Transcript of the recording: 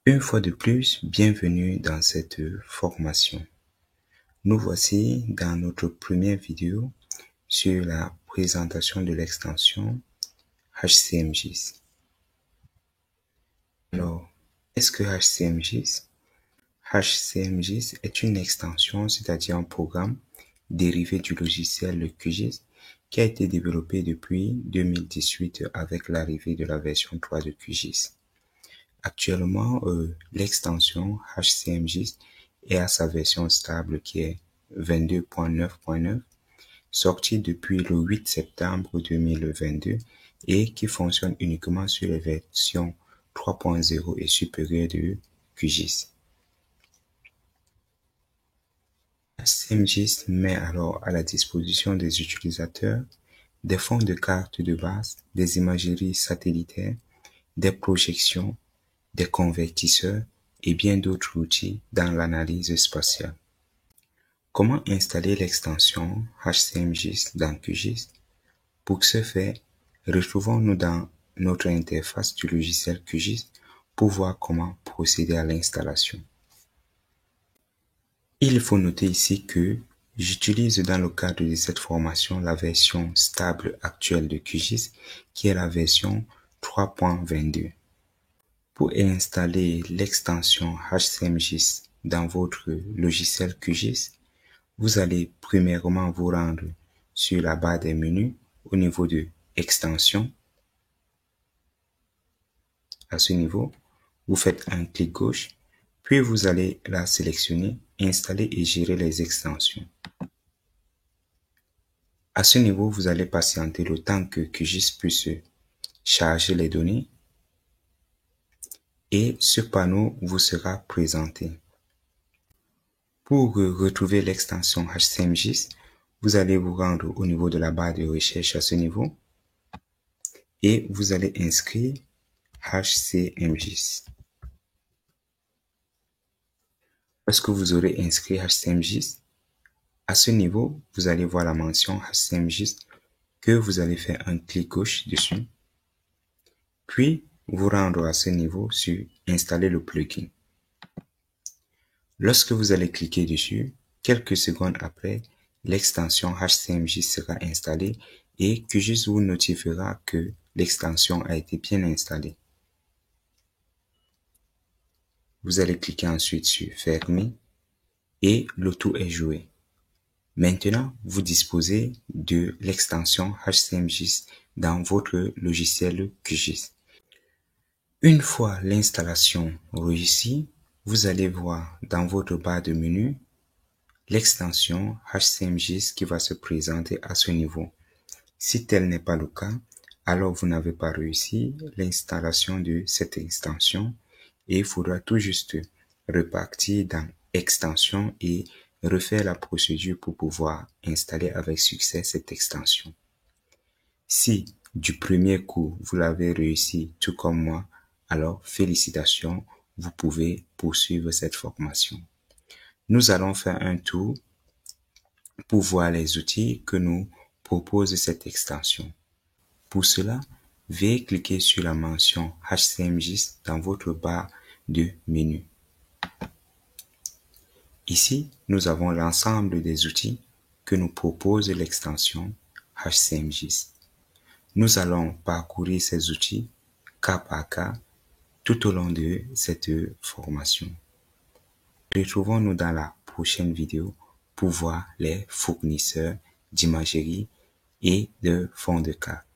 Une fois de plus, bienvenue dans cette formation. Nous voici dans notre première vidéo sur la présentation de l'extension HCMGIS. Alors, qu'est-ce que HCMGIS? HCMGIS est une extension, c'est-à-dire un programme dérivé du logiciel QGIS qui a été développé depuis 2018 avec l'arrivée de la version 3 de QGIS. Actuellement, l'extension HCMGIS est à sa version stable qui est 22.9.9, sortie depuis le 8 septembre 2022 et qui fonctionne uniquement sur les versions 3.0 et supérieures de QGIS. HCMGIS met alors à la disposition des utilisateurs des fonds de cartes de base, des imageries satellitaires, des projections, des convertisseurs et bien d'autres outils dans l'analyse spatiale. Comment installer l'extension HCMGIS dans QGIS? Pour ce faire, retrouvons-nous dans notre interface du logiciel QGIS pour voir comment procéder à l'installation. Il faut noter ici que j'utilise dans le cadre de cette formation la version stable actuelle de QGIS qui est la version 3.22. Pour installer l'extension HCMGIS dans votre logiciel QGIS, vous allez premièrement vous rendre sur la barre des menus au niveau de Extensions. À ce niveau, vous faites un clic gauche, puis vous allez la sélectionner, installer et gérer les extensions. À ce niveau, vous allez patienter le temps que QGIS puisse charger les données et ce panneau vous sera présenté. Pour retrouver l'extension HCMGIS, vous allez vous rendre au niveau de la barre de recherche à ce niveau et vous allez inscrire HCMGIS. Lorsque vous aurez inscrit HCMGIS, à ce niveau, vous allez voir la mention HCMGIS que vous allez faire un clic gauche dessus, puis vous rendre à ce niveau sur installer le plugin. Lorsque vous allez cliquer dessus, quelques secondes après, l'extension HCMGIS sera installée et QGIS vous notifiera que l'extension a été bien installée. Vous allez cliquer ensuite sur Fermer et le tout est joué. Maintenant, vous disposez de l'extension HCMGIS dans votre logiciel QGIS. Une fois l'installation réussie, vous allez voir dans votre barre de menu l'extension HCMGIS qui va se présenter à ce niveau. Si tel n'est pas le cas, alors vous n'avez pas réussi l'installation de cette extension et il faudra tout juste repartir dans Extension et refaire la procédure pour pouvoir installer avec succès cette extension. Si du premier coup vous l'avez réussi tout comme moi, alors félicitations, vous pouvez poursuivre cette formation. Nous allons faire un tour pour voir les outils que nous propose cette extension. Pour cela, veuillez cliquer sur la mention HCMGIS dans votre barre de menu. Ici, nous avons l'ensemble des outils que nous propose l'extension HCMGIS. Nous allons parcourir ces outils cas par cas tout au long de cette formation. Retrouvons-nous dans la prochaine vidéo pour voir les fournisseurs d'imagerie et de fonds de cartes.